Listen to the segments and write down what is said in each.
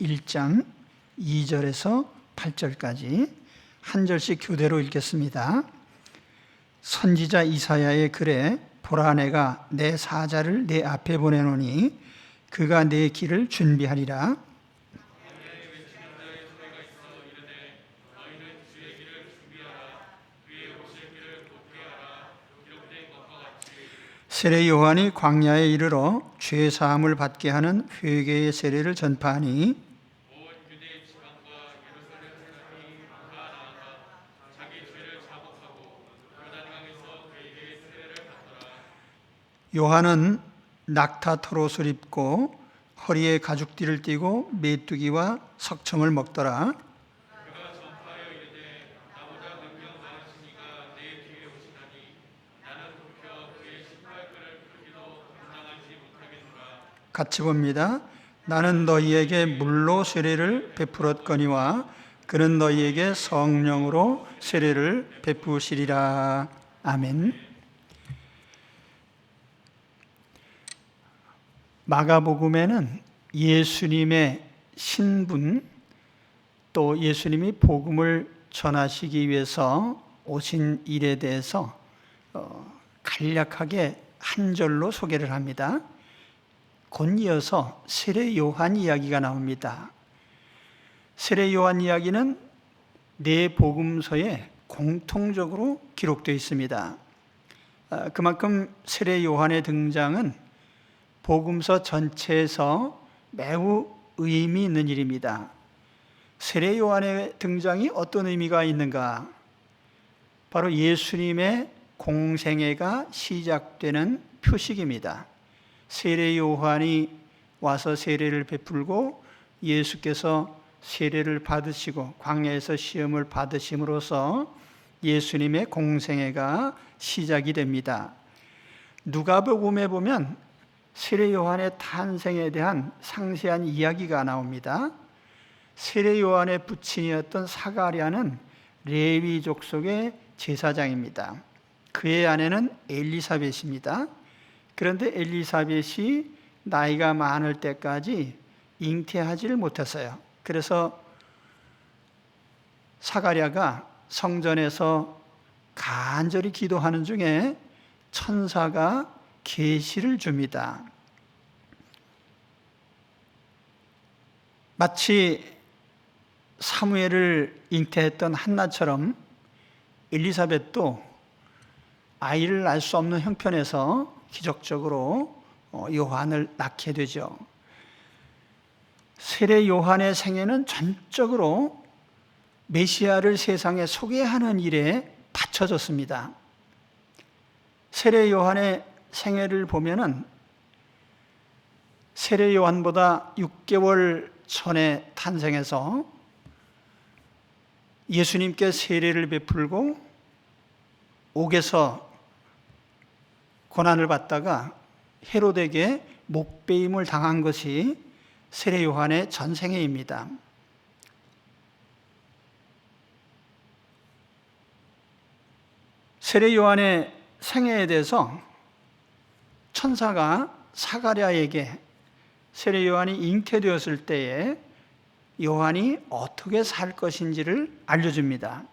1장 2절에서 8절까지 한 절씩 교대로 읽겠습니다. 선지자 이사야의 글에 보라, 내가 내 사자를 내 앞에 보내노니 그가 내 길을 준비하리라. 세례 요한이 광야에 이르러 죄 사함을 받게 하는 회개의 세례를 전파하니 요한은 낙타털옷을 입고 허리에 가죽띠를 띠고 메뚜기와 석청을 먹더라. 같이 봅니다. 나는 너희에게 물로 세례를 베풀었거니와 그는 너희에게 성령으로 세례를 베푸시리라. 아멘. 마가복음에는 예수님의 신분, 또 예수님이 복음을 전하시기 위해서 오신 일에 대해서 간략하게 한 절로 소개를 합니다. 곧 이어서 세례 요한 이야기가 나옵니다. 세례 요한 이야기는 네 복음서에 공통적으로 기록되어 있습니다. 그만큼 세례 요한의 등장은 복음서 전체에서 매우 의미 있는 일입니다. 세례 요한의 등장이 어떤 의미가 있는가? 바로 예수님의 공생애가 시작되는 표식입니다. 세례 요한이 와서 세례를 베풀고 예수께서 세례를 받으시고 광야에서 시험을 받으심으로써 예수님의 공생애가 시작이 됩니다. 누가복음에 보면 세례 요한의 탄생에 대한 상세한 이야기가 나옵니다. 세례 요한의 부친이었던 사가랴는 레위 족속의 제사장입니다. 그의 아내는 엘리사벳입니다. 그런데 엘리사벳이 나이가 많을 때까지 잉태하지를 못했어요. 그래서 사가랴가 성전에서 간절히 기도하는 중에 천사가 계시를 줍니다. 마치 사무엘을 잉태했던 한나처럼 엘리사벳도 아이를 낳을 수 없는 형편에서 기적적으로 요한을 낳게 되죠. 세례 요한의 생애는 전적으로 메시아를 세상에 소개하는 일에 바쳐졌습니다. 세례 요한의 생애를 보면은 세례 요한보다 6개월 전에 탄생해서 예수님께 세례를 베풀고 옥에서 고난을 받다가 헤롯에게 목베임을 당한 것이 세례 요한의 전생애입니다. 세례 요한의 생애에 대해서 천사가 사가랴에게 세례 요한이 잉태되었을 때에 요한이 어떻게 살 것인지를 알려줍니다.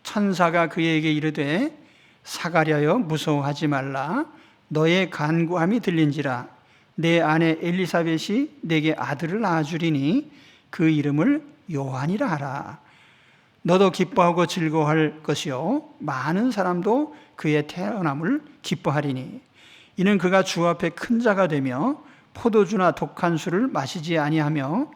천사가 그에게 이르되 사가랴여 무서워하지 말라. 너의 간구함이 들린지라. 내 아내 엘리사벳이 내게 아들을 낳아주리니 그 이름을 요한이라 하라. 너도 기뻐하고 즐거워할 것이요 많은 사람도 그의 태어남을 기뻐하리니 이는 그가 주 앞에 큰 자가 되며 포도주나 독한 술을 마시지 아니하며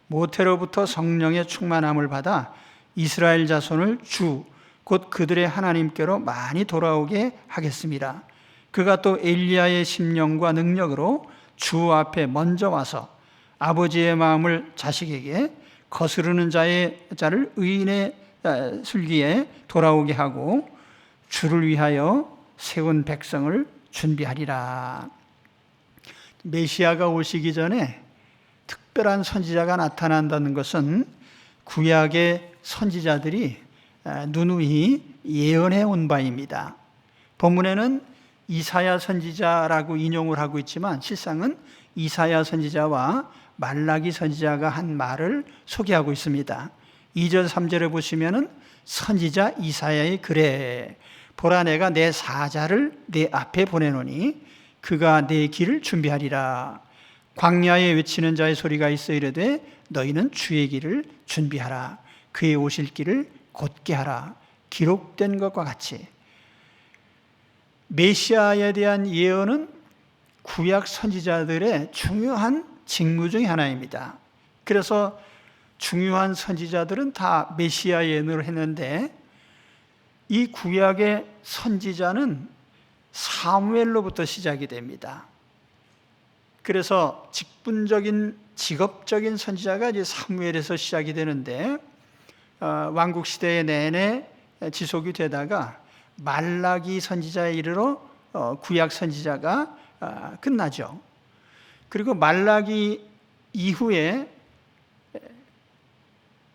모태로부터 성령의 충만함을 받아 이스라엘 자손을 주 곧 그들의 하나님께로 많이 돌아오게 하겠습니다. 그가 또 엘리야의 심령과 능력으로 주 앞에 먼저 와서 아버지의 마음을 자식에게 거스르는 자를 의인의 슬기에 돌아오게 하고 주를 위하여 세운 백성을 준비하리라. 메시아가 오시기 전에 특별한 선지자가 나타난다는 것은 구약의 선지자들이 누누이 예언해 온 바입니다. 본문에는 이사야 선지자라고 인용을 하고 있지만 실상은 이사야 선지자와 말라기 선지자가 한 말을 소개하고 있습니다. 2절 3절에 보시면은 선지자 이사야의 글에 보라 내가 내 사자를 내 앞에 보내노니 그가 내 길을 준비하리라. 광야에 외치는 자의 소리가 있어 이르되 너희는 주의 길을 준비하라. 그의 오실 길을 곧게 하라. 기록된 것과 같이 메시아에 대한 예언은 구약 선지자들의 중요한 직무 중에 하나입니다. 그래서 중요한 선지자들은 다 메시아 예언을 했는데 이 구약의 선지자는 사무엘로부터 시작이 됩니다. 그래서 직분적인 직업적인 선지자가 이제 사무엘에서 시작이 되는데 왕국 시대 내내 지속이 되다가 말라기 선지자에 이르러 구약 선지자가 끝나죠. 그리고 말라기 이후에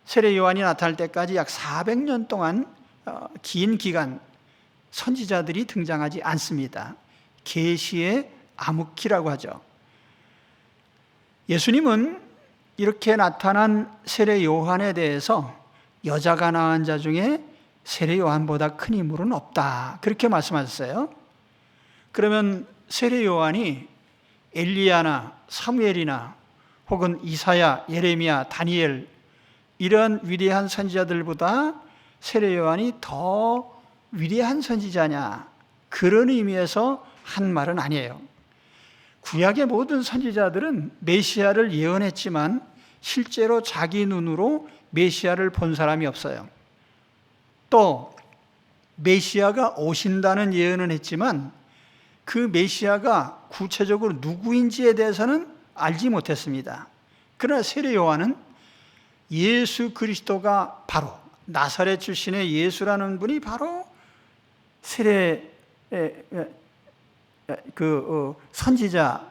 세례 요한이 나타날 때까지 약 400년 동안 긴 기간 선지자들이 등장하지 않습니다. 계시의 암흑기라고 하죠. 예수님은 이렇게 나타난 세례 요한에 대해서 여자가 낳은 자 중에 세례 요한보다 큰 인물은 없다, 그렇게 말씀하셨어요. 그러면 세례 요한이 엘리야나 사무엘이나 혹은 이사야, 예레미야, 다니엘 이런 위대한 선지자들보다 세례 요한이 더 위대한 선지자냐, 그런 의미에서 한 말은 아니에요. 구약의 모든 선지자들은 메시아를 예언했지만 실제로 자기 눈으로 메시아를 본 사람이 없어요. 또 메시아가 오신다는 예언은 했지만 그 메시아가 구체적으로 누구인지에 대해서는 알지 못했습니다. 그러나 세례 요한은 예수 그리스도가 바로 나사렛 출신의 예수라는 분이 바로 세례 선지자들이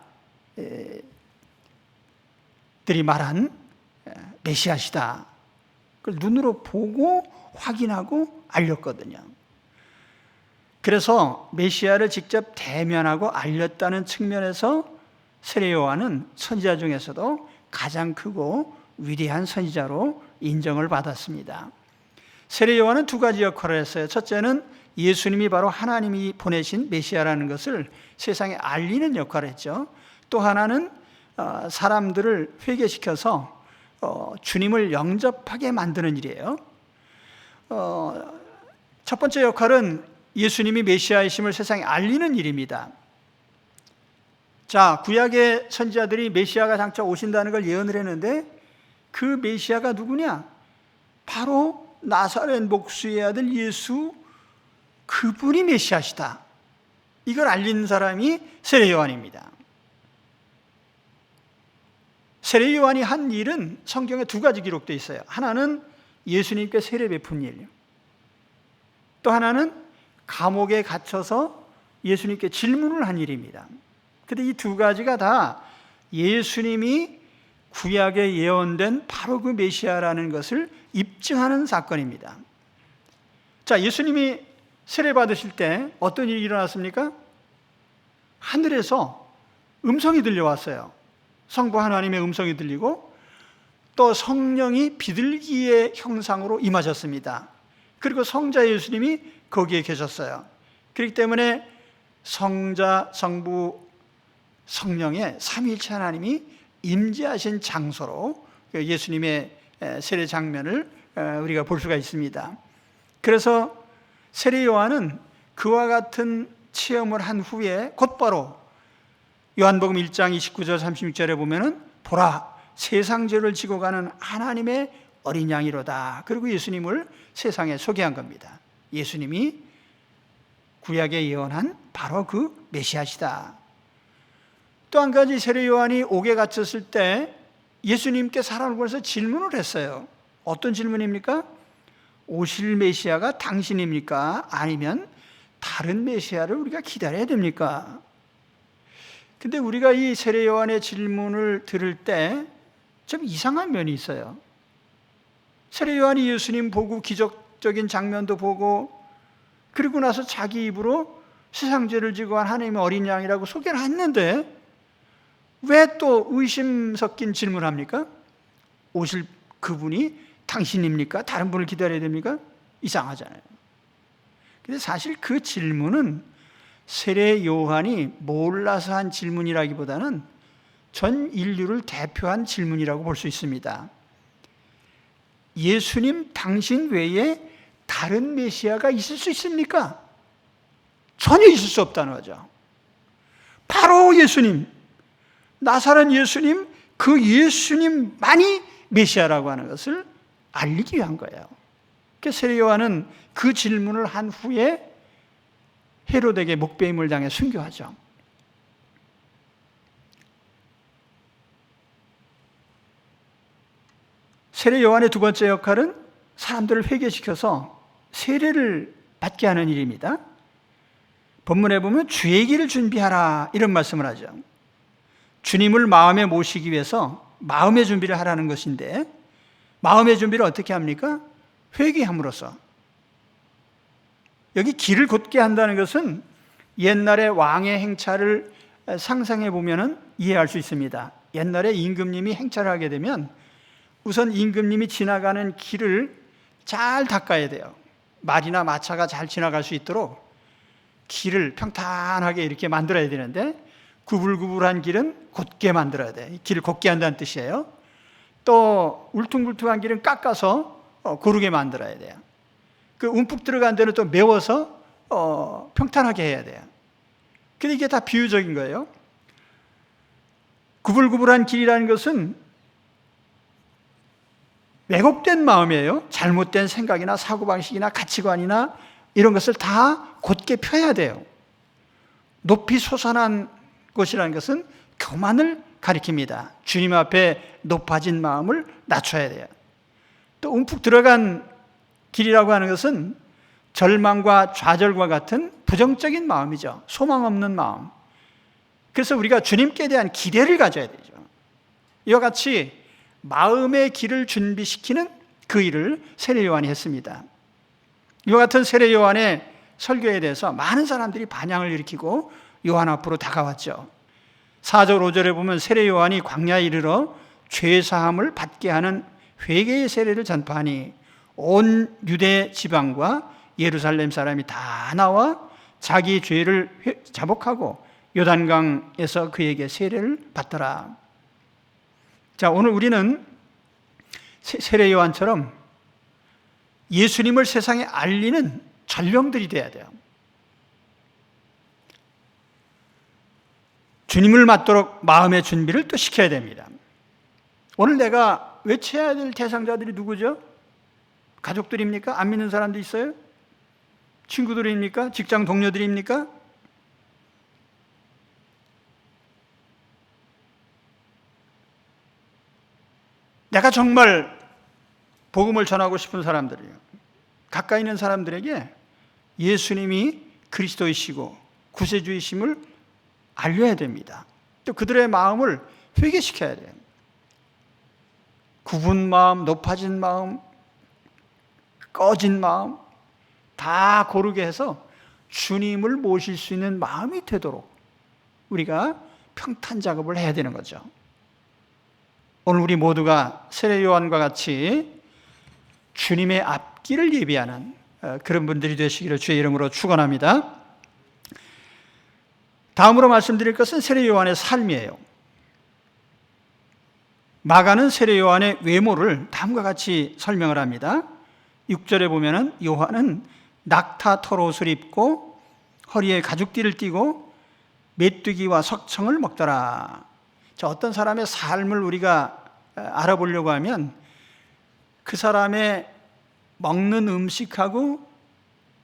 말한 메시아시다, 그걸 눈으로 보고 확인하고 알렸거든요. 그래서 메시아를 직접 대면하고 알렸다는 측면에서 세례 요한은 선지자 중에서도 가장 크고 위대한 선지자로 인정을 받았습니다. 세례 요한은 두 가지 역할을 했어요. 첫째는 예수님이 바로 하나님이 보내신 메시아라는 것을 세상에 알리는 역할을 했죠. 또 하나는 사람들을 회개시켜서 주님을 영접하게 만드는 일이에요. 첫 번째 역할은 예수님이 메시아이심을 세상에 알리는 일입니다. 자, 구약의 선지자들이 메시아가 장차 오신다는 걸 예언을 했는데 그 메시아가 누구냐? 바로 나사렛 목수의 아들 예수, 그분이 메시아시다. 이걸 알린 사람이 세례 요한입니다. 세례 요한이 한 일은 성경에 두 가지 기록되어 있어요. 하나는 예수님께 세례 베푼 일, 또 하나는 감옥에 갇혀서 예수님께 질문을 한 일입니다. 근데 이 두 가지가 다 예수님이 구약에 예언된 바로 그 메시아라는 것을 입증하는 사건입니다. 자, 예수님이 세례 받으실 때 어떤 일이 일어났습니까? 하늘에서 음성이 들려왔어요. 성부 하나님의 음성이 들리고 또 성령이 비둘기의 형상으로 임하셨습니다. 그리고 성자 예수님이 거기에 계셨어요. 그렇기 때문에 성자, 성부, 성령의 삼위일체 하나님이 임재하신 장소로 예수님의 세례 장면을 우리가 볼 수가 있습니다. 그래서 세례 요한은 그와 같은 체험을 한 후에 곧바로 요한복음 1장 29절 36절에 보면은 보라 세상 죄를 지고 가는 하나님의 어린 양이로다. 그리고 예수님을 세상에 소개한 겁니다. 예수님이 구약에 예언한 바로 그 메시아시다. 또 한 가지, 세례 요한이 옥에 갇혔을 때 예수님께 사람을 보내서 질문을 했어요. 어떤 질문입니까? 오실 메시아가 당신입니까? 아니면 다른 메시아를 우리가 기다려야 됩니까? 근데 우리가 이 세례 요한의 질문을 들을 때 좀 이상한 면이 있어요. 세례 요한이 예수님 보고 기적적인 장면도 보고 그리고 나서 자기 입으로 세상 죄를 지고 한 하나님의 어린 양이라고 소개를 했는데 왜 또 의심 섞인 질문을 합니까? 오실 그분이 당신입니까? 다른 분을 기다려야 됩니까? 이상하잖아요. 근데 사실 그 질문은 세례 요한이 몰라서 한 질문이라기보다는 전 인류를 대표한 질문이라고 볼 수 있습니다. 예수님 당신 외에 다른 메시아가 있을 수 있습니까? 전혀 있을 수 없다는 거죠. 바로 예수님, 나사렛 예수님, 그 예수님만이 메시아라고 하는 것을 알리기 위한 거예요. 그래서 세례 요한은 그 질문을 한 후에 헤롯에게 목배임을 당해 순교하죠. 세례 요한의 두 번째 역할은 사람들을 회개시켜서 세례를 받게 하는 일입니다. 본문에 보면 주의 길을 준비하라 이런 말씀을 하죠. 주님을 마음에 모시기 위해서 마음의 준비를 하라는 것인데, 마음의 준비를 어떻게 합니까? 회개함으로써. 여기 길을 곧게 한다는 것은 옛날의 왕의 행차를 상상해 보면 이해할 수 있습니다. 옛날에 임금님이 행차를 하게 되면 우선 임금님이 지나가는 길을 잘 닦아야 돼요. 말이나 마차가 잘 지나갈 수 있도록 길을 평탄하게 이렇게 만들어야 되는데, 구불구불한 길은 곧게 만들어야 돼. 길을 곧게 한다는 뜻이에요. 또 울퉁불퉁한 길은 깎아서 고르게 만들어야 돼요. 그 움푹 들어간 데는 또 메워서 평탄하게 해야 돼요. 근데 이게 다 비유적인 거예요. 구불구불한 길이라는 것은 왜곡된 마음이에요. 잘못된 생각이나 사고방식이나 가치관이나 이런 것을 다 곧게 펴야 돼요. 높이 솟아난 것이라는 것은 교만을 가리킵니다. 주님 앞에 높아진 마음을 낮춰야 돼요. 또 움푹 들어간 길이라고 하는 것은 절망과 좌절과 같은 부정적인 마음이죠. 소망 없는 마음. 그래서 우리가 주님께 대한 기대를 가져야 되죠. 이와 같이 마음의 길을 준비시키는 그 일을 세례 요한이 했습니다. 이와 같은 세례 요한의 설교에 대해서 많은 사람들이 반향을 일으키고 요한 앞으로 다가왔죠. 4절 5절에 보면 세례 요한이 광야에 이르러 죄사함을 받게 하는 회개의 세례를 전파하니 온 유대 지방과 예루살렘 사람이 다 나와 자기 죄를 자복하고 요단강에서 그에게 세례를 받더라. 자, 오늘 우리는 세례 요한처럼 예수님을 세상에 알리는 전령들이 돼야 돼요. 주님을 맞도록 마음의 준비를 또 시켜야 됩니다. 오늘 내가 외쳐야 될 대상자들이 누구죠? 가족들입니까? 안 믿는 사람도 있어요? 친구들입니까? 직장 동료들입니까? 내가 정말 복음을 전하고 싶은 사람들이에요. 가까이 있는 사람들에게 예수님이 그리스도이시고 구세주이심을 알려야 됩니다. 또 그들의 마음을 회개시켜야 돼요. 굽은 마음, 높아진 마음, 꺼진 마음 다 고르게 해서 주님을 모실 수 있는 마음이 되도록 우리가 평탄 작업을 해야 되는 거죠. 오늘 우리 모두가 세례 요한과 같이 주님의 앞길을 예비하는 그런 분들이 되시기를 주의 이름으로 축원합니다. 다음으로 말씀드릴 것은 세례 요한의 삶이에요. 마가는 세례 요한의 외모를 다음과 같이 설명을 합니다. 6절에 보면은 요한은 낙타 털옷을 입고 허리에 가죽띠를 띠고 메뚜기와 석청을 먹더라. 자, 어떤 사람의 삶을 우리가 알아보려고 하면 그 사람의 먹는 음식하고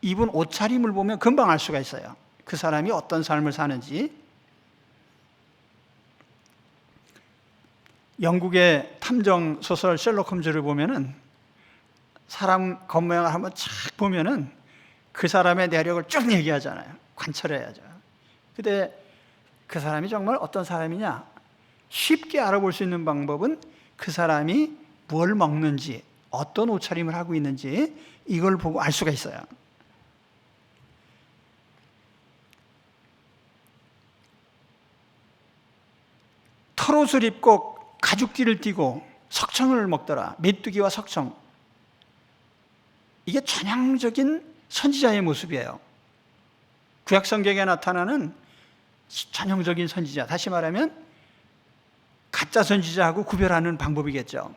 입은 옷차림을 보면 금방 알 수가 있어요. 그 사람이 어떤 삶을 사는지. 영국의 탐정 소설 셜록 홈즈를 보면은 사람 겉모양을 한번 착 보면은 그 사람의 내력을 쭉 얘기하잖아요. 관찰해야죠. 근데 그 사람이 정말 어떤 사람이냐? 쉽게 알아볼 수 있는 방법은 그 사람이 뭘 먹는지, 어떤 옷차림을 하고 있는지 이걸 보고 알 수가 있어요. 털옷을 입고 가죽띠를 띠고 석청을 먹더라. 메뚜기와 석청. 이게 전형적인 선지자의 모습이에요. 구약 성경에 나타나는 전형적인 선지자, 다시 말하면 가짜 선지자하고 구별하는 방법이겠죠.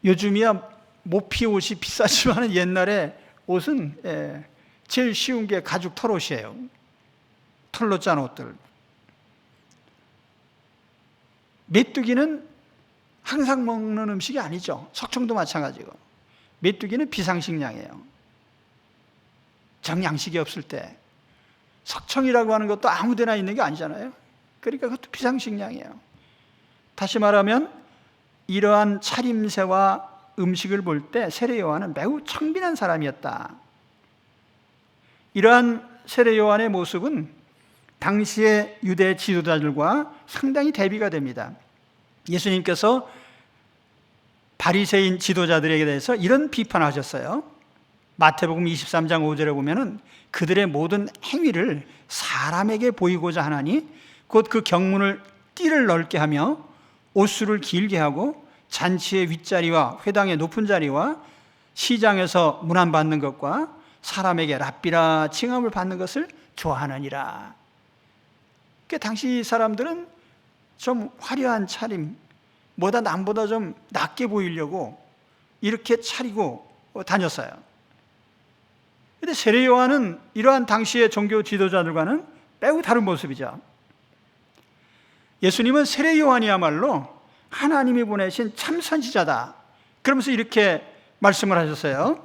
요즘이야 모피 옷이 비싸지만 옛날에 옷은 제일 쉬운 게 가죽 털옷이에요. 털로 짠 옷들. 메뚜기는 항상 먹는 음식이 아니죠. 석청도 마찬가지고. 메뚜기는 비상식량이에요. 정양식이 없을 때. 석청이라고 하는 것도 아무 데나 있는 게 아니잖아요. 그러니까 그것도 비상식량이에요. 다시 말하면 이러한 차림새와 음식을 볼 때 세례 요한은 매우 청빈한 사람이었다. 이러한 세례 요한의 모습은 당시의 유대 지도자들과 상당히 대비가 됩니다. 예수님께서 바리새인 지도자들에게 대해서 이런 비판을 하셨어요. 마태복음 23장 5절에 보면은 그들의 모든 행위를 사람에게 보이고자 하나니 곧 그 경문을 띠를 넓게 하며 옷수를 길게 하고 잔치의 윗자리와 회당의 높은 자리와 시장에서 문안받는 것과 사람에게 랍비라 칭함을 받는 것을 좋아하느니라. 그러니까 당시 사람들은 좀 화려한 차림, 뭐다 남보다 좀 낫게 보이려고 이렇게 차리고 다녔어요. 그런데 세례 요한은 이러한 당시의 종교 지도자들과는 매우 다른 모습이죠. 예수님은 세례 요한이야말로 하나님이 보내신 참 선지자다. 그러면서 이렇게 말씀을 하셨어요.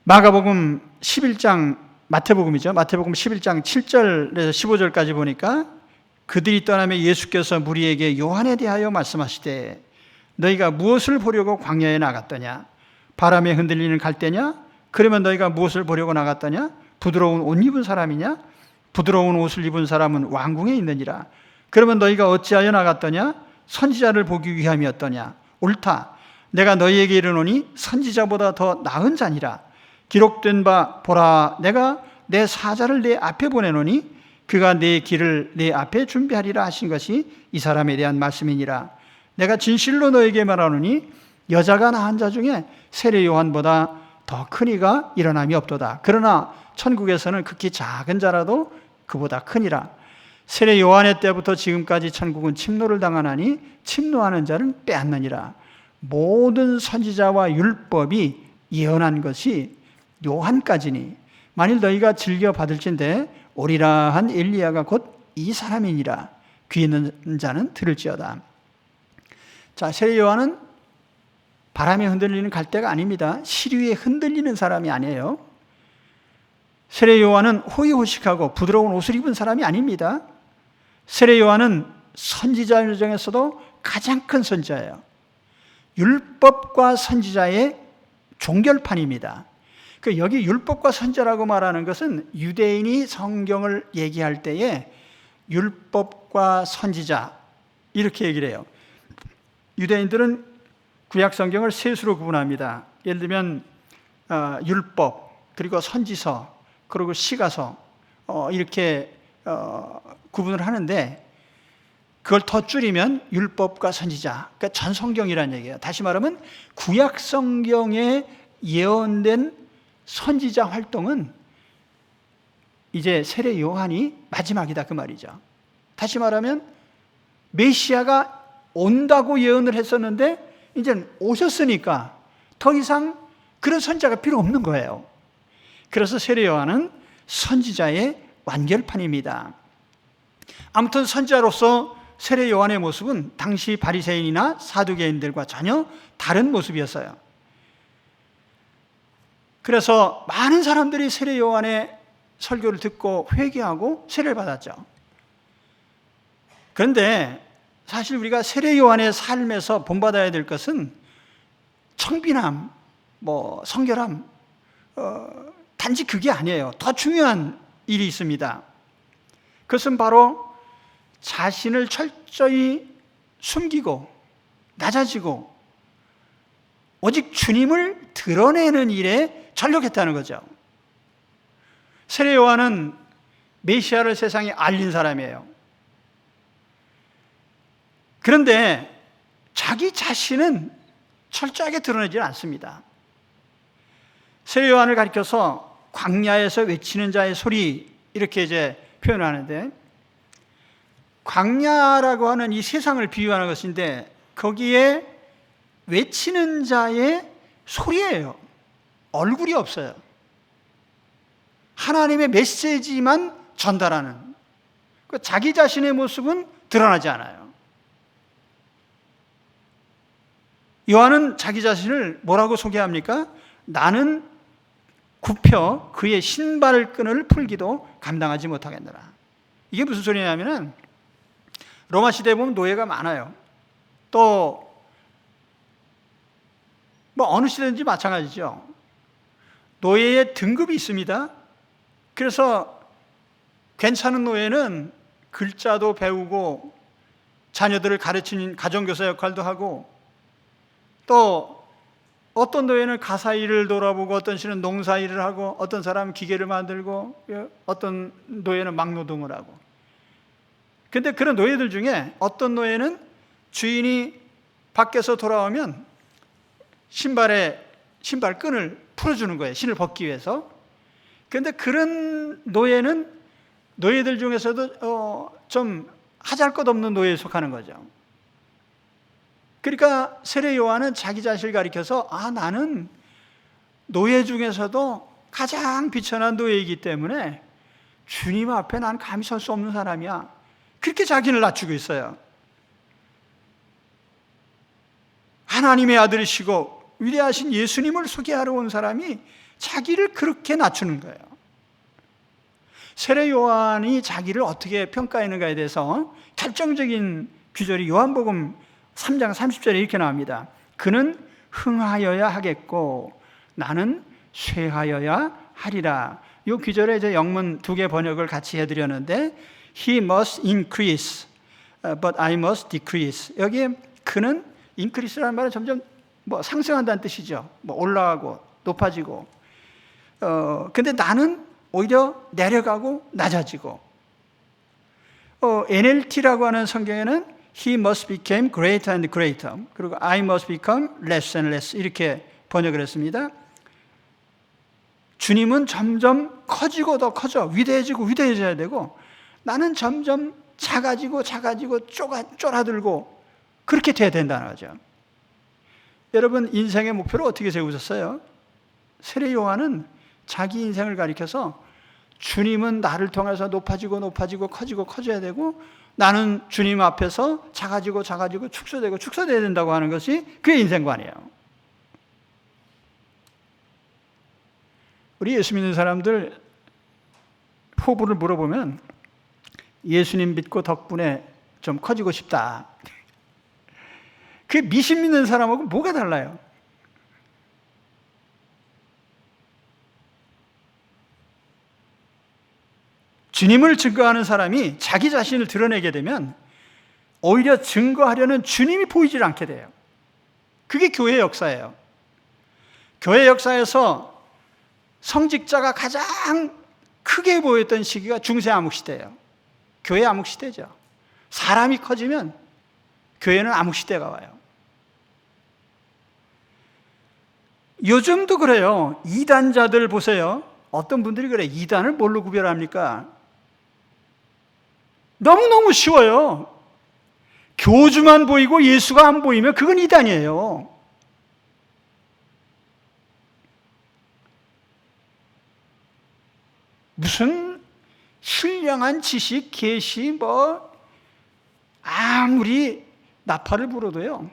마태복음 11장 7절에서 15절까지 보니까 그들이 떠나며 예수께서 무리에게 요한에 대하여 말씀하시되 너희가 무엇을 보려고 광야에 나갔더냐? 바람에 흔들리는 갈대냐? 그러면 너희가 무엇을 보려고 나갔더냐? 부드러운 옷 입은 사람이냐? 부드러운 옷을 입은 사람은 왕궁에 있느니라. 그러면 너희가 어찌하여 나갔더냐? 선지자를 보기 위함이었더냐? 옳다. 내가 너희에게 이르노니 선지자보다 더 나은 자니라. 기록된 바 보라, 내가 내 사자를 내 앞에 보내노니 그가 내 길을 내 앞에 준비하리라 하신 것이 이 사람에 대한 말씀이니라. 내가 진실로 너에게 말하노니 여자가 낳은 자 중에 세례 요한보다 더 큰 이가 일어남이 없도다. 그러나 천국에서는 극히 작은 자라도 그보다 크니라. 세례 요한의 때부터 지금까지 천국은 침노를 당하나니 침노하는 자는 빼앗느니라. 모든 선지자와 율법이 예언한 것이 요한까지니 만일 너희가 즐겨 받을진대 오리라 한 엘리야가 곧 이 사람이니라. 귀 있는 자는 들을지어다. 자, 세례 요한은 바람에 흔들리는 갈대가 아닙니다. 시류에 흔들리는 사람이 아니에요. 세례 요한은 호의호식하고 부드러운 옷을 입은 사람이 아닙니다. 세례 요한은 선지자 중에서도 가장 큰 선지자예요. 율법과 선지자의 종결판입니다. 여기 율법과 선지자라고 말하는 것은 유대인이 성경을 얘기할 때에 율법과 선지자 이렇게 얘기를 해요. 유대인들은 구약 성경을 세 수로 구분합니다. 예를 들면 율법, 그리고 선지서, 그리고 시가서 이렇게 구분을 하는데 그걸 더 줄이면 율법과 선지자, 그러니까 전 성경이라는 얘기예요. 다시 말하면 구약 성경에 예언된 선지자 활동은 이제 세례 요한이 마지막이다 그 말이죠. 다시 말하면 메시아가 온다고 예언을 했었는데 이제 오셨으니까 더 이상 그런 선지자가 필요 없는 거예요. 그래서 세례 요한은 선지자의 완결판입니다. 아무튼 선지자로서 세례 요한의 모습은 당시 바리새인이나 사두개인들과 전혀 다른 모습이었어요. 그래서 많은 사람들이 세례 요한의 설교를 듣고 회개하고 세례를 받았죠. 그런데 사실 우리가 세례 요한의 삶에서 본받아야 될 것은 청빈함, 성결함, 단지 그게 아니에요. 더 중요한 일이 있습니다. 그것은 바로 자신을 철저히 숨기고 낮아지고 오직 주님을 드러내는 일에 전력했다는 거죠. 세례 요한은 메시아를 세상에 알린 사람이에요. 그런데 자기 자신은 철저하게 드러내지 않습니다. 세례 요한을 가리켜서 광야에서 외치는 자의 소리, 이렇게 이제 표현하는데, 광야라고 하는 이 세상을 비유하는 것인데 거기에 외치는 자의 소리예요. 얼굴이 없어요. 하나님의 메시지만 전달하는, 자기 자신의 모습은 드러나지 않아요. 요한은 자기 자신을 뭐라고 소개합니까? 나는 굽혀 그의 신발끈을 풀기도 감당하지 못하겠노라. 이게 무슨 소리냐면은, 로마 시대에 보면 노예가 많아요. 또 뭐 어느 시대든지 마찬가지죠. 노예의 등급이 있습니다. 그래서 괜찮은 노예는 글자도 배우고 자녀들을 가르치는 가정교사 역할도 하고, 또 어떤 노예는 가사 일을 돌아보고, 어떤 씨는 농사 일을 하고, 어떤 사람은 기계를 만들고, 어떤 노예는 막노동을 하고. 근데 그런 노예들 중에 어떤 노예는 주인이 밖에서 돌아오면 신발끈을 풀어주는 거예요. 신을 벗기 위해서. 그런데 그런 노예는 노예들 중에서도 좀 하잘것없는 노예에 속하는 거죠. 그러니까 세례 요한은 자기 자신을 가리켜서 나는 노예 중에서도 가장 비천한 노예이기 때문에 주님 앞에 난 감히 설 수 없는 사람이야. 그렇게 자기를 낮추고 있어요. 하나님의 아들이시고 위대하신 예수님을 소개하러 온 사람이 자기를 그렇게 낮추는 거예요. 세례 요한이 자기를 어떻게 평가했는가에 대해서 결정적인 규절이 요한복음 3장 30절에 이렇게 나옵니다. 그는 흥하여야 하겠고 나는 쇠하여야 하리라. 이 규절에 이제 영문 2개 번역을 같이 해드렸는데, He must increase, but I must decrease. 여기에 그는 increase라는 말은 점점 상승한다는 뜻이죠. 올라가고 높아지고. 근데 나는 오히려 내려가고 낮아지고. NLT라고 하는 성경에는 He must become greater and greater. 그리고 I must become less and less. 이렇게 번역을 했습니다. 주님은 점점 커지고 더 커져. 위대해지고 위대해져야 되고, 나는 점점 작아지고 쫄아들고 그렇게 돼야 된다는 거죠. 여러분, 인생의 목표를 어떻게 세우셨어요? 세례 요한은 자기 인생을 가리켜서 주님은 나를 통해서 높아지고 커져야 되고, 나는 주님 앞에서 작아지고 축소돼야 된다고 하는 것이 그의 인생관이에요. 우리 예수 믿는 사람들 포부를 물어보면 예수님 믿고 덕분에 좀 커지고 싶다. 그 미신 믿는 사람하고 뭐가 달라요? 주님을 증거하는 사람이 자기 자신을 드러내게 되면 오히려 증거하려는 주님이 보이질 않게 돼요. 그게 교회 역사예요. 교회 역사에서 성직자가 가장 크게 보였던 시기가 중세 암흑시대예요. 교회 암흑시대죠. 사람이 커지면 교회는 암흑시대가 와요. 요즘도 그래요. 이단자들 보세요. 어떤 분들이 그래. 이단을 뭘로 구별합니까? 너무너무 쉬워요. 교주만 보이고 예수가 안 보이면 그건 이단이에요. 무슨 신령한 지식, 계시, 아무리 나팔을 불어도요,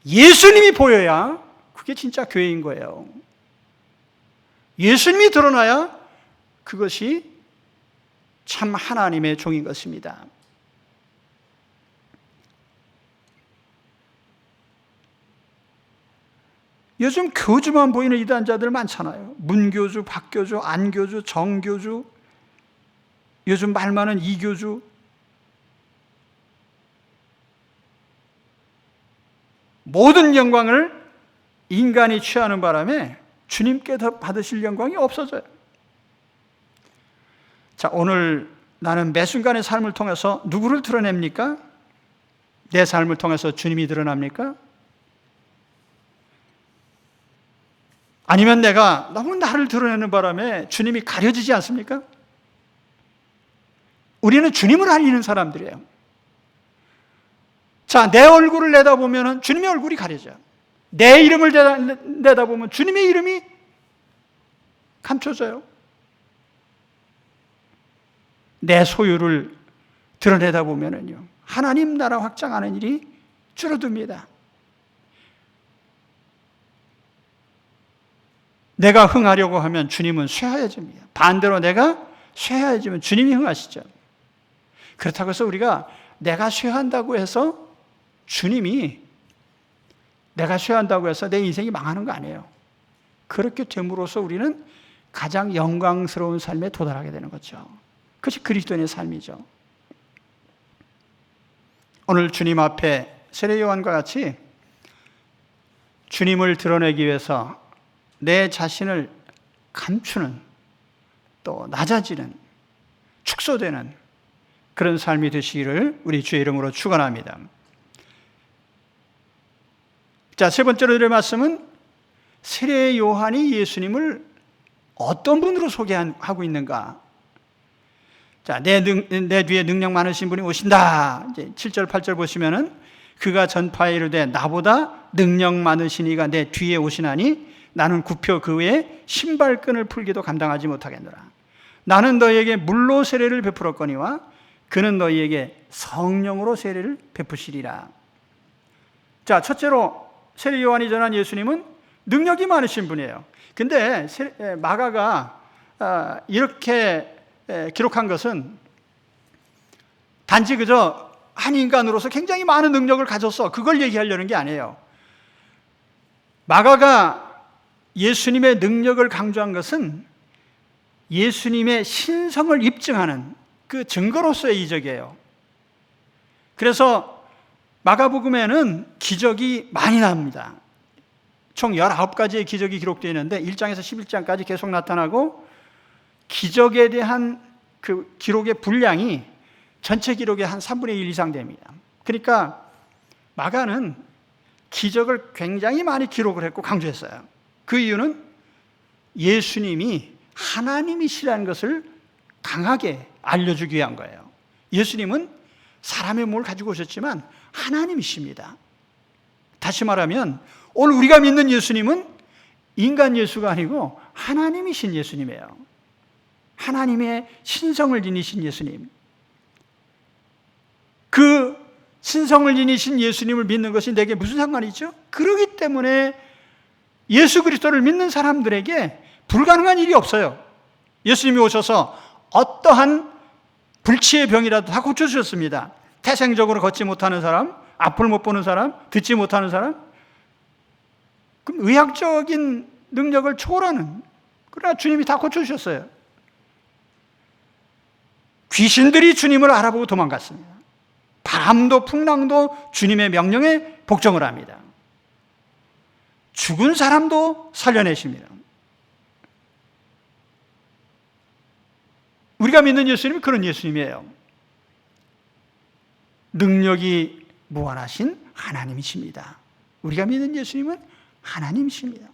예수님이 보여야 그게 진짜 교회인 거예요. 예수님이 드러나야 그것이 참 하나님의 종인 것입니다. 요즘 교주만 보이는 이단자들 많잖아요. 문교주, 박교주, 안교주, 정교주, 요즘 말 많은 이교주. 모든 영광을 인간이 취하는 바람에 주님께 더 받으실 영광이 없어져요. 자, 오늘 나는 매 순간의 삶을 통해서 누구를 드러냅니까? 내 삶을 통해서 주님이 드러납니까? 아니면 내가 너무 나를 드러내는 바람에 주님이 가려지지 않습니까? 우리는 주님을 알리는 사람들이에요. 자, 내 얼굴을 내다보면 주님의 얼굴이 가려져요. 내 이름을 내다보면 주님의 이름이 감춰져요. 내 소유를 드러내다 보면은요, 하나님 나라 확장하는 일이 줄어듭니다. 내가 흥하려고 하면 주님은 쇠하여집니다. 반대로 내가 쇠하여지면 주님이 흥하시죠. 그렇다고 해서 우리가 내가 쇠한다고 해서 주님이 내가 쇠한다고 해서 내 인생이 망하는 거 아니에요. 그렇게 됨으로써 우리는 가장 영광스러운 삶에 도달하게 되는 거죠. 그것이 그리스도인의 삶이죠. 오늘 주님 앞에 세례 요한과 같이 주님을 드러내기 위해서 내 자신을 감추는, 또 낮아지는, 축소되는 그런 삶이 되시기를 우리 주의 이름으로 축원합니다. 자, 세 번째로 드릴 말씀은 세례 요한이 예수님을 어떤 분으로 소개하고 있는가? 자, 내 뒤에 능력 많으신 분이 오신다. 이제 7절, 8절 보시면은 그가 전파에 이르되 나보다 능력 많으신 이가 내 뒤에 오시나니 나는 굽혀 그 외에 신발끈을 풀기도 감당하지 못하겠노라. 나는 너희에게 물로 세례를 베풀었거니와 그는 너희에게 성령으로 세례를 베푸시리라. 자, 첫째로 세례 요한이 전한 예수님은 능력이 많으신 분이에요. 근데 마가가 이렇게 기록한 것은 단지 그저 한 인간으로서 굉장히 많은 능력을 가졌어, 그걸 얘기하려는 게 아니에요. 마가가 예수님의 능력을 강조한 것은 예수님의 신성을 입증하는 그 증거로서의 이적이에요. 그래서 마가복음에는 기적이 많이 나옵니다. 총 19가지의 기적이 기록되어 있는데 1장에서 11장까지 계속 나타나고, 기적에 대한 그 기록의 분량이 전체 기록의 한 3분의 1 이상 됩니다. 그러니까 마가는 기적을 굉장히 많이 기록을 했고 강조했어요. 그 이유는 예수님이 하나님이시라는 것을 강하게 알려주기 위한 거예요. 예수님은 사람의 몸을 가지고 오셨지만 하나님이십니다. 다시 말하면 오늘 우리가 믿는 예수님은 인간 예수가 아니고 하나님이신 예수님이에요. 하나님의 신성을 지니신 예수님. 그 신성을 지니신 예수님을 믿는 것이 내게 무슨 상관이죠? 그렇기 때문에 예수 그리스도를 믿는 사람들에게 불가능한 일이 없어요. 예수님이 오셔서 어떠한 불치의 병이라도 다 고쳐주셨습니다. 태생적으로 걷지 못하는 사람, 앞을 못 보는 사람, 듣지 못하는 사람, 그럼 의학적인 능력을 초월하는, 그러나 주님이 다 고쳐주셨어요. 귀신들이 주님을 알아보고 도망갔습니다. 바람도 풍랑도 주님의 명령에 복종을 합니다. 죽은 사람도 살려내십니다. 우리가 믿는 예수님은 그런 예수님이에요. 능력이 무한하신 하나님이십니다. 우리가 믿는 예수님은 하나님이십니다.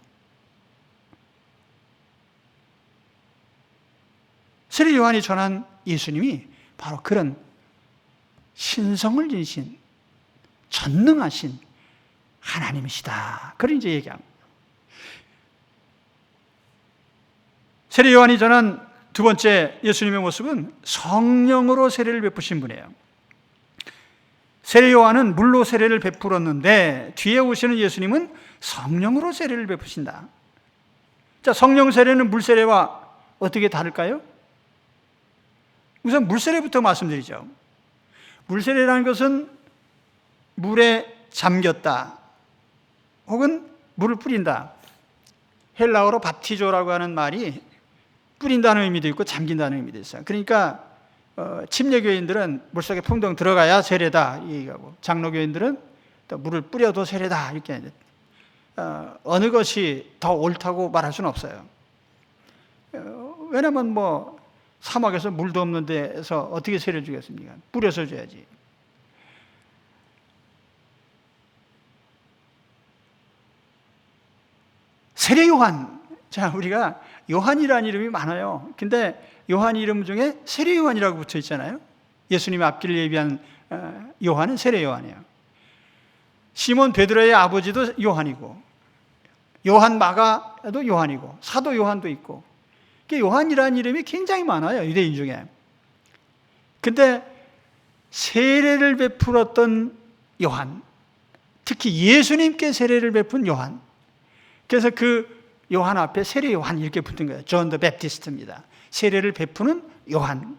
세례 요한이 전한 예수님이 바로 그런 신성을 지니신 전능하신 하나님이시다. 그걸 이제 얘기합니다. 세례 요한이 전한 두 번째 예수님의 모습은 성령으로 세례를 베푸신 분이에요. 세례 요한은 물로 세례를 베풀었는데 뒤에 오시는 예수님은 성령으로 세례를 베푸신다. 자, 성령 세례는 물 세례와 어떻게 다를까요? 우선 물 세례부터 말씀드리죠. 물 세례라는 것은 물에 잠겼다 혹은 물을 뿌린다. 헬라어로 밥티조라고 하는 말이 뿌린다는 의미도 있고 잠긴다는 의미도 있어요. 그러니까 침례교인들은 물속에 풍덩 들어가야 세례다 이 얘기하고, 장로교인들은 또 물을 뿌려도 세례다 이렇게. 어느 것이 더 옳다고 말할 수는 없어요. 왜냐하면 사막에서 물도 없는 데서 어떻게 세례를 주겠습니까? 뿌려서 줘야지. 세례 요한. 자, 우리가 요한이라는 이름이 많아요. 근데 요한 이름 중에 세례 요한이라고 붙어 있잖아요. 예수님의 앞길을 예비한 요한은 세례 요한이에요. 시몬 베드로의 아버지도 요한이고, 요한 마가도 요한이고, 사도 요한도 있고, 요한이라는 이름이 굉장히 많아요, 유대인 중에. 근데 세례를 베풀었던 요한, 특히 예수님께 세례를 베푼 요한, 그래서 그 요한 앞에 세례 요한 이렇게 붙은 거예요. 존 더 베프티스트입니다. 세례를 베푸는 요한.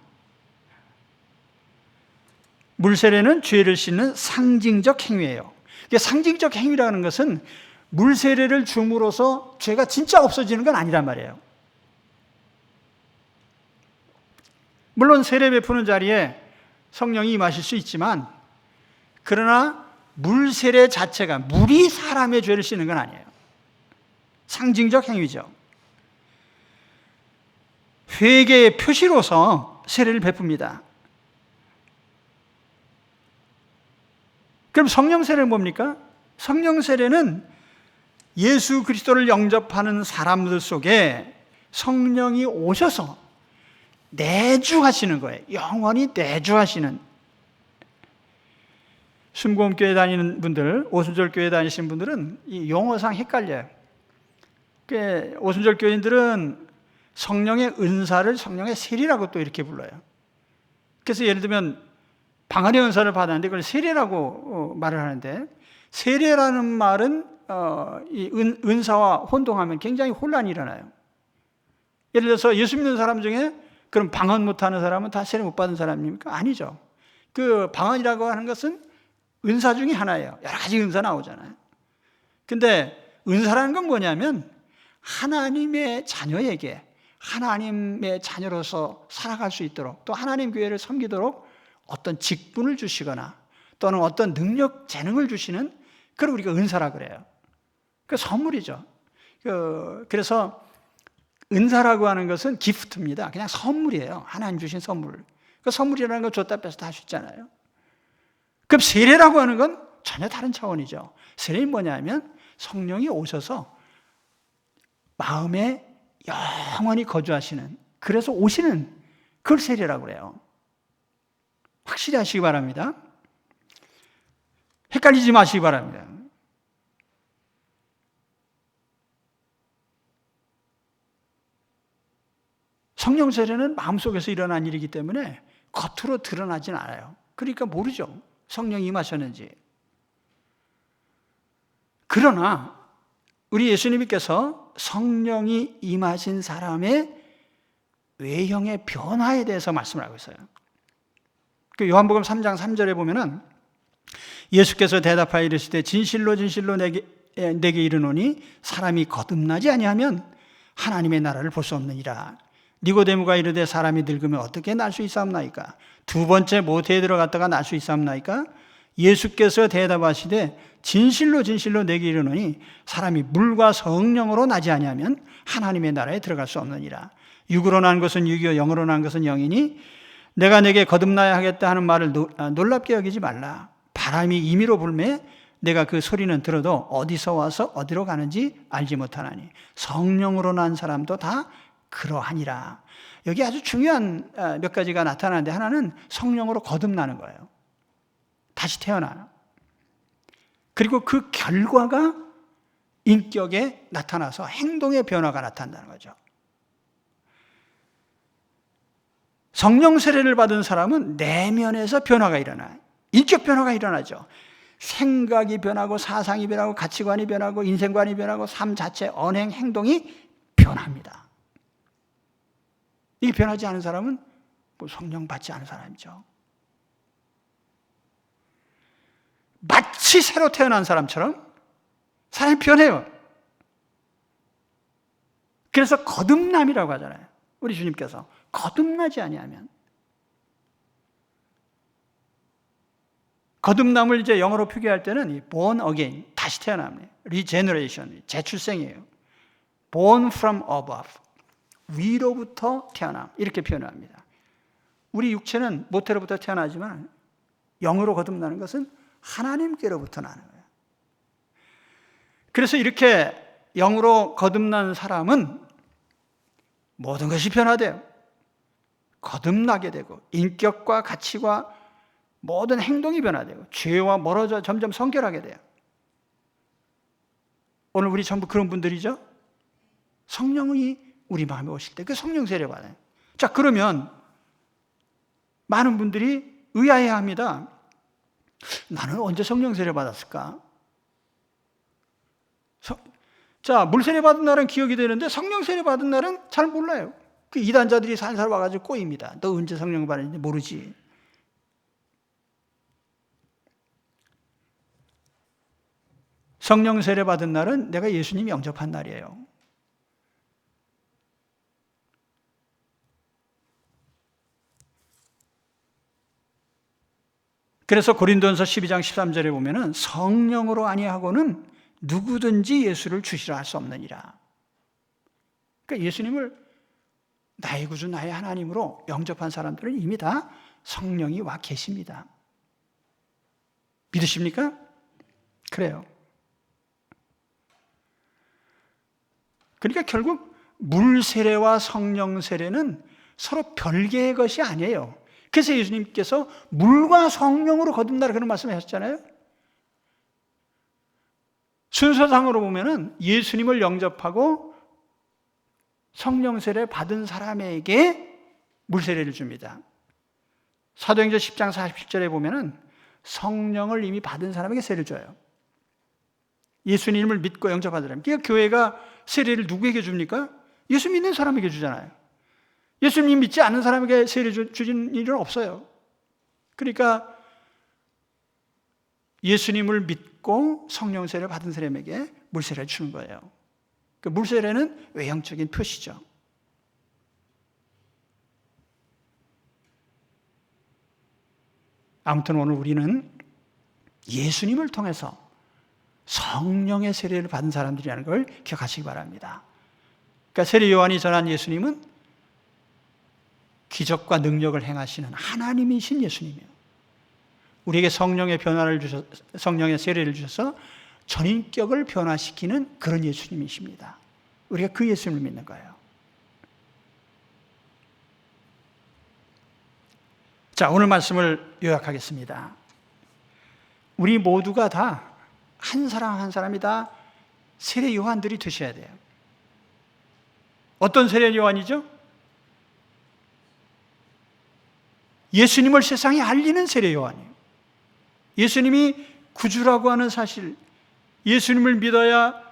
물세례는 죄를 씻는 상징적 행위예요. 상징적 행위라는 것은 물세례를 줌으로써 죄가 진짜 없어지는 건 아니란 말이에요. 물론 세례 베푸는 자리에 성령이 임하실 수 있지만, 그러나 물세례 자체가 물이 사람의 죄를 씻는 건 아니에요. 상징적 행위죠. 회개의 표시로서 세례를 베풉니다. 그럼 성령 세례는 뭡니까? 성령 세례는 예수 그리스도를 영접하는 사람들 속에 성령이 오셔서 내주하시는 거예요. 영원히 내주하시는. 순복음교회 다니는 분들, 오순절교회 다니시는 분들은 이 용어상 헷갈려요. 오순절 교인들은 성령의 은사를 성령의 세례라고 또 이렇게 불러요. 그래서 예를 들면 방언의 은사를 받았는데 그걸 세례라고 말을 하는데, 세례라는 말은 이 은사와 혼동하면 굉장히 혼란이 일어나요. 예를 들어서 예수 믿는 사람 중에 그럼 방언 못하는 사람은 다 세례 못 받은 사람입니까? 아니죠. 그 방언이라고 하는 것은 은사 중에 하나예요. 여러 가지 은사 나오잖아요. 근데 은사라는 건 뭐냐면 하나님의 자녀에게 하나님의 자녀로서 살아갈 수 있도록, 또 하나님 교회를 섬기도록 어떤 직분을 주시거나 또는 어떤 능력, 재능을 주시는, 그걸 우리가 은사라 그래요. 그 선물이죠. 그래서 은사라고 하는 것은 기프트입니다. 그냥 선물이에요. 하나님 주신 선물. 그 선물이라는 거 줬다 뺏었다 할 수 있잖아요. 그럼 세례라고 하는 건 전혀 다른 차원이죠. 세례는 뭐냐면 성령이 오셔서 마음에 영원히 거주하시는, 그래서 오시는, 그걸 세례라고 그래요. 확실히 하시기 바랍니다. 헷갈리지 마시기 바랍니다. 성령 세례는 마음속에서 일어난 일이기 때문에 겉으로 드러나진 않아요. 그러니까 모르죠. 성령이 임하셨는지. 그러나 우리 예수님께서 성령이 임하신 사람의 외형의 변화에 대해서 말씀을 하고 있어요. 그 요한복음 3장 3절에 보면은 예수께서 대답하여 이르시되 진실로 진실로 내게 이르노니 사람이 거듭나지 아니하면 하나님의 나라를 볼 수 없느니라. 니고데모가 이르되 사람이 늙으면 어떻게 날 수 있사옵나이까? 두 번째 모태에 들어갔다가 날 수 있사옵나이까? 예수께서 대답하시되 진실로 진실로 내게 이르노니 사람이 물과 성령으로 나지 아니하면 하나님의 나라에 들어갈 수 없느니라. 육으로 난 것은 육이요 영으로 난 것은 영이니 내가 내게 거듭나야 하겠다 하는 말을 놀랍게 여기지 말라. 바람이 임의로 불매 내가 그 소리는 들어도 어디서 와서 어디로 가는지 알지 못하나니 성령으로 난 사람도 다 그러하니라. 여기 아주 중요한 몇 가지가 나타나는데, 하나는 성령으로 거듭나는 거예요. 다시 태어나는. 그리고 그 결과가 인격에 나타나서 행동의 변화가 나타난다는 거죠. 성령 세례를 받은 사람은 내면에서 변화가 일어나요. 인격 변화가 일어나죠. 생각이 변하고 사상이 변하고 가치관이 변하고 인생관이 변하고 삶 자체, 언행, 행동이 변합니다. 이게 변하지 않은 사람은 뭐 성령 받지 않은 사람이죠. 마치 새로 태어난 사람처럼 사람이 변해요. 그래서 거듭남이라고 하잖아요. 우리 주님께서 거듭나지 아니하면. 거듭남을 이제 영어로 표기할 때는 born again, 다시 태어남이에요. regeneration, 재출생이에요. born from above, 위로부터 태어남, 이렇게 표현합니다. 우리 육체는 모태로부터 태어나지만 영으로 거듭나는 것은 하나님께로부터 나는 거예요. 그래서 이렇게 영으로 거듭난 사람은 모든 것이 변화돼요. 거듭나게 되고 인격과 가치와 모든 행동이 변화되고 죄와 멀어져 점점 성결하게 돼요. 오늘 우리 전부 그런 분들이죠. 성령이 우리 마음에 오실 때 그 성령 세례 받아요. 자, 그러면 많은 분들이 의아해합니다. 나는 언제 성령 세례 받았을까? 자, 물 세례 받은 날은 기억이 되는데 성령 세례 받은 날은 잘 몰라요. 그 이단자들이 살살 와가지고 꼬입니다. 너 언제 성령 받았는지 모르지. 성령 세례 받은 날은 내가 예수님 영접한 날이에요. 그래서 고린도전서 12장 13절에 보면은 성령으로 아니하고는 누구든지 예수를 주시라 할 수 없느니라. 그러니까 예수님을 나의 구주, 나의 하나님으로 영접한 사람들은 이미 다 성령이 와 계십니다. 믿으십니까? 그래요. 그러니까 결국 물 세례와 성령 세례는 서로 별개의 것이 아니에요. 그래서 예수님께서 물과 성령으로 거듭나라 그런 말씀을 하셨잖아요. 순서상으로 보면은 예수님을 영접하고 성령 세례 받은 사람에게 물 세례를 줍니다. 사도행전 10장 47절에 보면은 성령을 이미 받은 사람에게 세례를 줘요. 예수님을 믿고 영접한 사람. 그러니까 교회가 세례를 누구에게 줍니까? 예수 믿는 사람에게 주잖아요. 예수님 믿지 않는 사람에게 세례 주는 일은 없어요. 그러니까 예수님을 믿고 성령 세례를 받은 사람에게 물 세례를 주는 거예요. 그 물 세례는 외형적인 표시죠. 아무튼 오늘 우리는 예수님을 통해서 성령의 세례를 받은 사람들이라는 걸 기억하시기 바랍니다. 그러니까 세례 요한이 전한 예수님은 기적과 능력을 행하시는 하나님이신 예수님이에요. 우리에게 성령의 변화를 주셔서, 성령의 세례를 주셔서 전인격을 변화시키는 그런 예수님이십니다. 우리가 그 예수님을 믿는 거예요. 자, 오늘 말씀을 요약하겠습니다. 우리 모두가 다 한 사람 한 사람이 다 세례 요한들이 되셔야 돼요. 어떤 세례 요한이죠? 예수님을 세상에 알리는 세례 요한이에요. 예수님이 구주라고 하는 사실, 예수님을 믿어야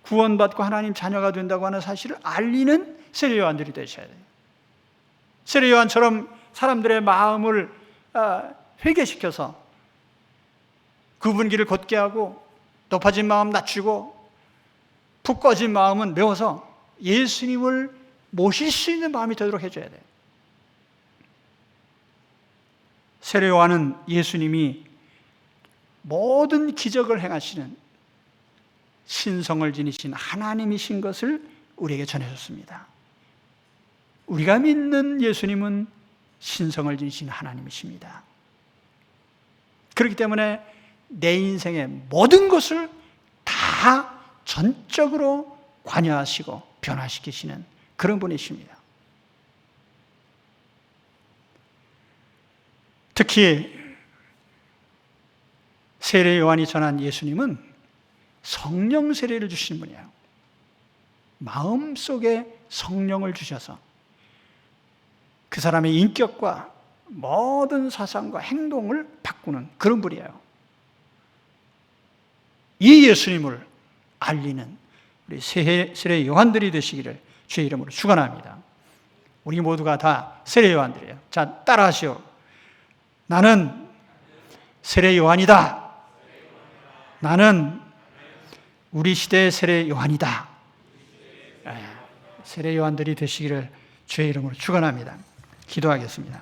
구원받고 하나님 자녀가 된다고 하는 사실을 알리는 세례 요한들이 되셔야 돼요. 세례 요한처럼 사람들의 마음을 회개시켜서 굽은 길을 곧게 하고 높아진 마음 낮추고 푹 꺼진 마음은 메워서 예수님을 모실 수 있는 마음이 되도록 해줘야 돼요. 세례 요한은 예수님이 모든 기적을 행하시는 신성을 지니신 하나님이신 것을 우리에게 전해줬습니다. 우리가 믿는 예수님은 신성을 지니신 하나님이십니다. 그렇기 때문에 내 인생의 모든 것을 다 전적으로 관여하시고 변화시키시는 그런 분이십니다. 특히 세례 요한이 전한 예수님은 성령 세례를 주시는 분이에요. 마음속에 성령을 주셔서 그 사람의 인격과 모든 사상과 행동을 바꾸는 그런 분이에요. 이 예수님을 알리는 우리 세례 요한들이 되시기를 주의 이름으로 축원합니다. 우리 모두가 다 세례 요한들이에요. 자, 따라하시오. 나는 세례 요한이다. 나는 우리 시대의 세례 요한이다. 세례 요한들이 되시기를 주의 이름으로 축원합니다. 기도하겠습니다.